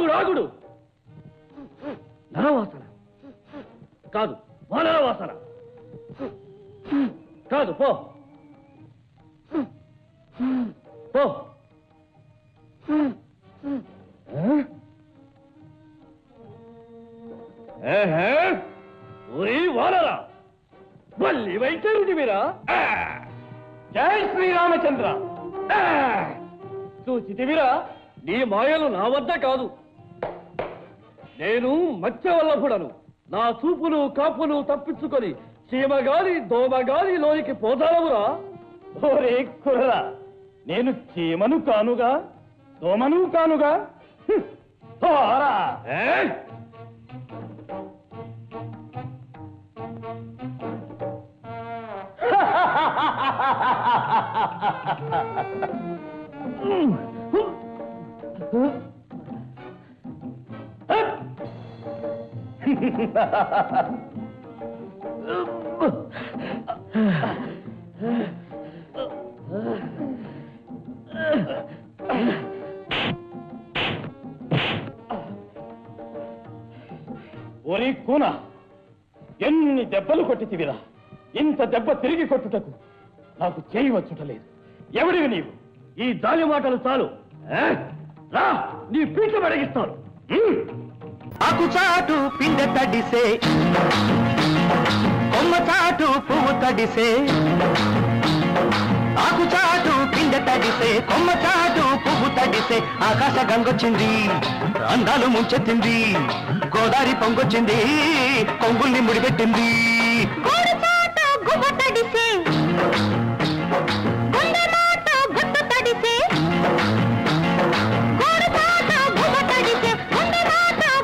ఆగుడు ఆగుడు నరవాసన కాదు వానర వాసన కాదు పో పో వానరా మళ్ళీ వైద్యుడి మీరా జై శ్రీరామచంద్ర చూచితివిరా నీ మాయలు నా వద్ద కాదు నేను మత్స్యవల్లభుడను నా చూపును కాపును తప్పించుకొని చీమగాలి దోమగాలి లోనికి పోదాలవురా ఓరే కుర్రా నేను చీమను కానుగా దోమను కానుగా ఒరి కూన ఎన్ని దెబ్బలు కొట్టితివిరా ఇంత దెబ్బ తిరిగి కొట్టుటకు నాకు చేయవచ్చుటలేదు ఎవడివి నీవు ఈ దాలి మాటలు చాలు రా నీ పీఠం అడిగిస్తాను ఆకు చాటు పిందె తడిసే కొమ్మ చాటు పువ్వు తడిసే ఆకు చాటు పిందె తడిసే కొమ్మ చాటు పువ్వు తడిసే ఆకాశ గంగొచ్చింది అందాలు ముంచెత్తింది గోదారి పొంగొచ్చింది కొంగుల్ని ముడిపెట్టింది